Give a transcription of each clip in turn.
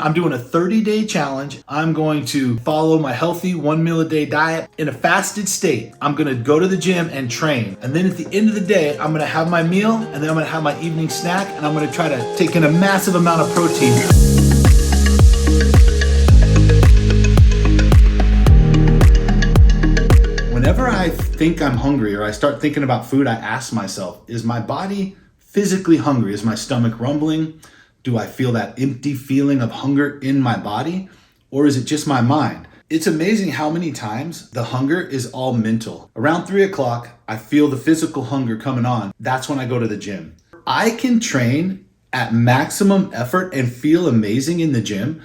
I'm doing a 30-day challenge. I'm going to follow my healthy 1 meal a day diet in a fasted state. I'm gonna go to the gym and train. And then at the end of the day, I'm gonna have my meal, and then I'm gonna have my evening snack, and I'm gonna try to take in a massive amount of protein. Whenever I think I'm hungry or I start thinking about food, I ask myself, is my body physically hungry? Is my stomach rumbling? Do I feel that empty feeling of hunger in my body? Or is it just my mind? It's amazing how many times the hunger is all mental. Around 3 o'clock, I feel the physical hunger coming on. That's when I go to the gym. I can train at maximum effort and feel amazing in the gym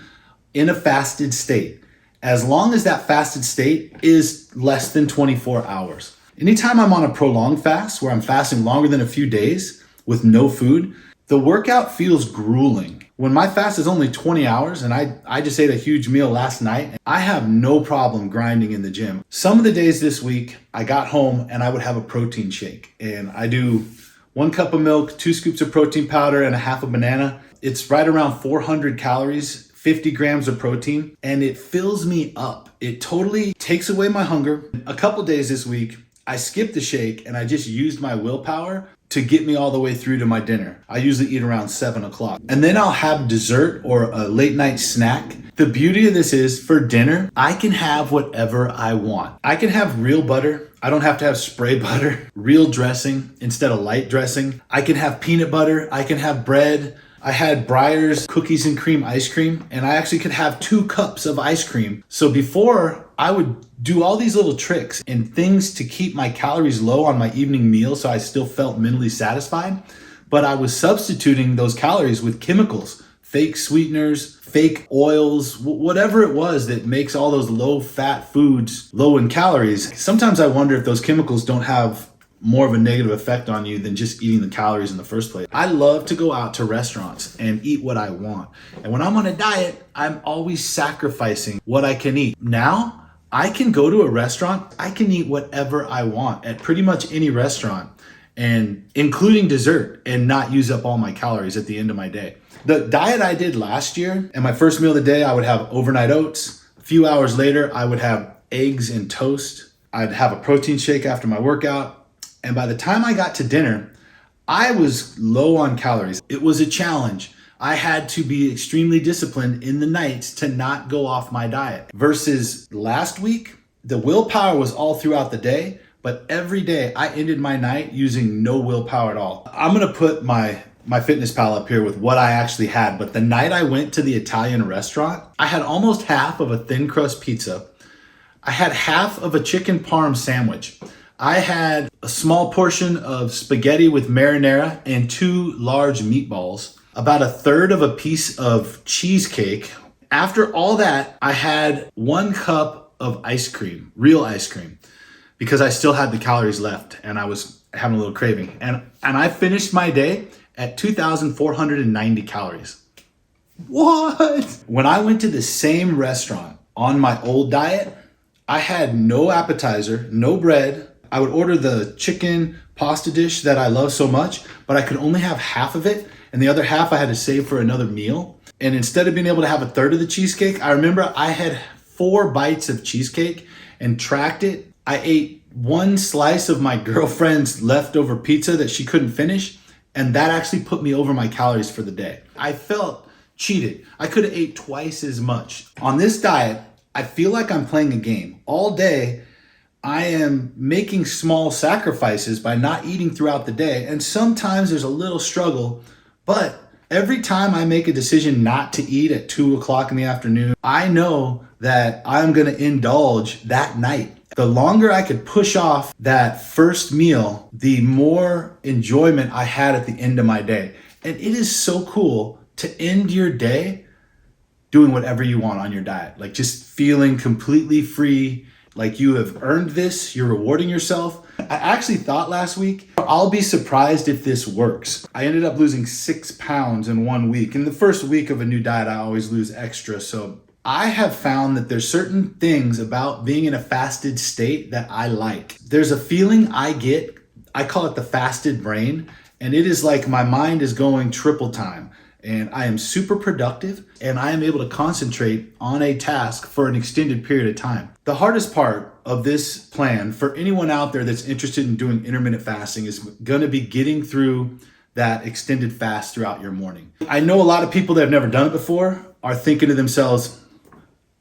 in a fasted state, as long as that fasted state is less than 24 hours. Anytime I'm on a prolonged fast, where I'm fasting longer than a few days with no food, the workout feels grueling. When my fast is only 20 hours and I just ate a huge meal last night, I have no problem grinding in the gym. Some of the days this week, I got home and I would have a protein shake. And I do 1 cup of milk, 2 scoops of protein powder, and a half a banana. It's right around 400 calories, 50 grams of protein, and it fills me up. It totally takes away my hunger. A couple days this week, I skipped the shake and I just used my willpower to get me all the way through to my dinner. I usually eat around 7 o'clock. And then I'll have dessert or a late night snack. The beauty of this is, for dinner, I can have whatever I want. I can have real butter. I don't have to have spray butter. Real dressing instead of light dressing. I can have peanut butter. I can have bread. I had Breyer's cookies and cream ice cream, and I actually could have 2 cups of ice cream. So before, I would do all these little tricks and things to keep my calories low on my evening meal so I still felt mentally satisfied, but I was substituting those calories with chemicals, fake sweeteners, fake oils, whatever it was that makes all those low fat foods low in calories. Sometimes I wonder if those chemicals don't have more of a negative effect on you than just eating the calories in the first place. I love to go out to restaurants and eat what I want. And when I'm on a diet, I'm always sacrificing what I can eat. Now, I can go to a restaurant, I can eat whatever I want at pretty much any restaurant, and including dessert, and not use up all my calories at the end of my day. The diet I did last year, and my first meal of the day, I would have overnight oats. A few hours later, I would have eggs and toast. I'd have a protein shake after my workout. And by the time I got to dinner, I was low on calories. It was a challenge. I had to be extremely disciplined in the nights to not go off my diet. Versus last week, the willpower was all throughout the day, but every day I ended my night using no willpower at all. I'm gonna put my fitness pal up here with what I actually had, but the night I went to the Italian restaurant, I had almost half of a thin crust pizza. I had half of a chicken parm sandwich. I had a small portion of spaghetti with marinara and 2 large meatballs, about a third of a piece of cheesecake. After all that, I had 1 cup of ice cream, real ice cream, because I still had the calories left and I was having a little craving. And I finished my day at 2,490 calories. What? When I went to the same restaurant on my old diet, I had no appetizer, no bread. I would order the chicken pasta dish that I love so much, but I could only have half of it, and the other half I had to save for another meal. And instead of being able to have a third of the cheesecake, I remember I had 4 bites of cheesecake and tracked it. I ate 1 slice of my girlfriend's leftover pizza that she couldn't finish, and that actually put me over my calories for the day. I felt cheated. I could have ate twice as much. On this diet, I feel like I'm playing a game. All day, I am making small sacrifices by not eating throughout the day, and sometimes there's a little struggle, but every time I make a decision not to eat at 2 o'clock in the afternoon, I know that I'm gonna indulge that night. The longer I could push off that first meal, the more enjoyment I had at the end of my day. And it is so cool to end your day doing whatever you want on your diet, like just feeling completely free, like you have earned this, you're rewarding yourself. I actually thought last week, I'll be surprised if this works. I ended up losing 6 pounds in 1 week. In the first week of a new diet, I always lose extra. So I have found that there's certain things about being in a fasted state that I like. There's a feeling I get, I call it the fasted brain, and it is like my mind is going triple time. and I am super productive and I am able to concentrate on a task for an extended period of time. The hardest part of this plan for anyone out there that's interested in doing intermittent fasting is going to be getting through that extended fast throughout your morning. I know a lot of people that have never done it before are thinking to themselves,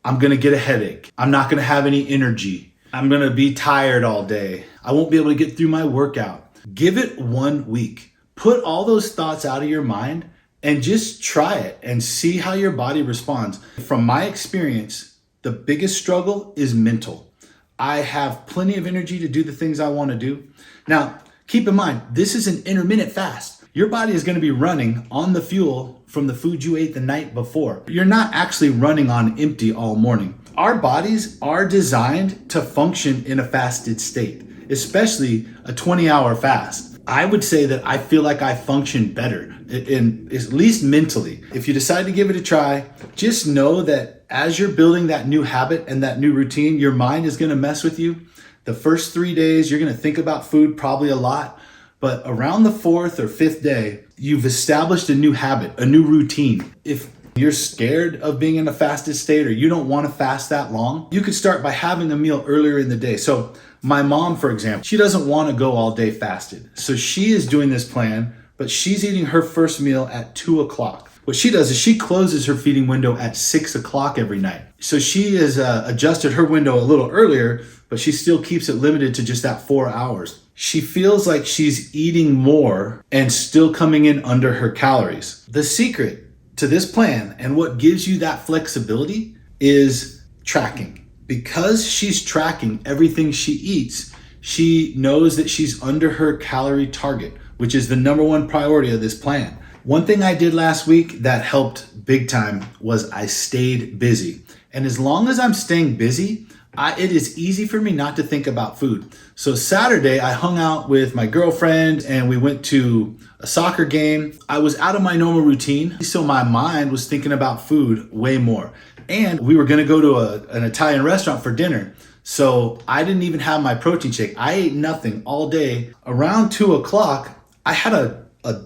I'm going to get a headache. I'm not going to have any energy. I'm going to be tired all day. I won't be able to get through my workout. Give it 1 week. Put all those thoughts out of your mind and just try it and see how your body responds. From my experience, the biggest struggle is mental. I have plenty of energy to do the things I want to do. Now, keep in mind, this is an intermittent fast. Your body is going to be running on the fuel from the food you ate the night before. You're not actually running on empty all morning. Our bodies are designed to function in a fasted state, especially a 20-hour fast. I would say that I feel like I function better, at least mentally. If you decide to give it a try, just know that as you're building that new habit and that new routine, your mind is going to mess with you. The first 3 days, you're going to think about food probably a lot, but around the 4th or 5th day, you've established a new habit, a new routine. If you're scared of being in a fasted state or you don't want to fast that long, you could start by having a meal earlier in the day. So my mom, for example, she doesn't want to go all day fasted. So she is doing this plan, but she's eating her first meal at 2 o'clock. What she does is she closes her feeding window at 6 o'clock every night. So she has adjusted her window a little earlier, but she still keeps it limited to just that 4 hours. She feels like she's eating more and still coming in under her calories. The secret to this plan and what gives you that flexibility is tracking. Because she's tracking everything she eats, she knows that she's under her calorie target, which is the number one priority of this plan. One thing I did last week that helped big time was I stayed busy. And as long as I'm staying busy, it is easy for me not to think about food. So Saturday, I hung out with my girlfriend and we went to a soccer game. I was out of my normal routine, so my mind was thinking about food way more. And we were gonna go to an Italian restaurant for dinner. So I didn't even have my protein shake. I ate nothing all day. Around 2 o'clock, I had a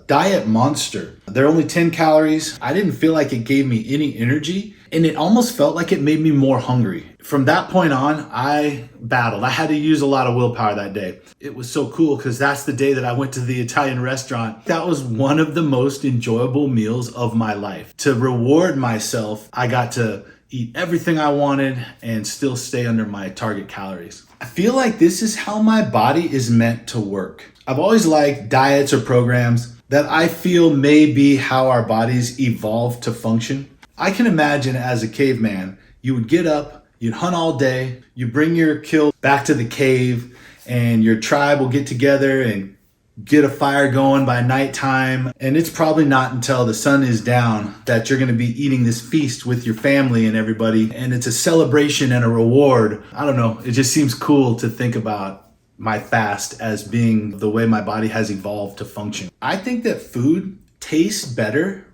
diet monster. They're only 10 calories. I didn't feel like it gave me any energy, and it almost felt like it made me more hungry. From that point on, I battled. I had to use a lot of willpower that day. It was so cool because that's the day that I went to the Italian restaurant. That was one of the most enjoyable meals of my life. To reward myself, I got to eat everything I wanted and still stay under my target calories. I feel like this is how my body is meant to work. I've always liked diets or programs that I feel may be how our bodies evolved to function. I can imagine as a caveman, you would get up, you'd hunt all day, you bring your kill back to the cave, and your tribe will get together and get a fire going by nighttime. And it's probably not until the sun is down that you're going to be eating this feast with your family and everybody. And it's a celebration and a reward. I don't know. It just seems cool to think about my fast as being the way my body has evolved to function. I think that food tastes better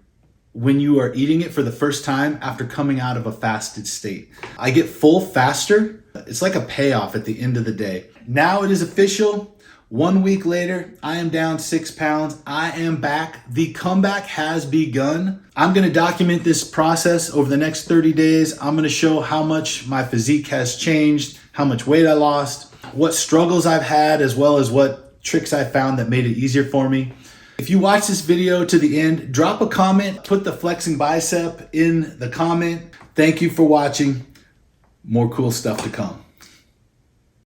when you are eating it for the first time after coming out of a fasted state. I get full faster. It's like a payoff at the end of the day. Now it is official. 1 week later, I am down 6 pounds. I am back. The comeback has begun. I'm going to document this process over the next 30 days. I'm going to show how much my physique has changed, how much weight I lost, what struggles I've had, as well as what tricks I found that made it easier for me. If you watch this video to the end, drop a comment, put the flexing bicep in the comment. Thank you for watching. More cool stuff to come.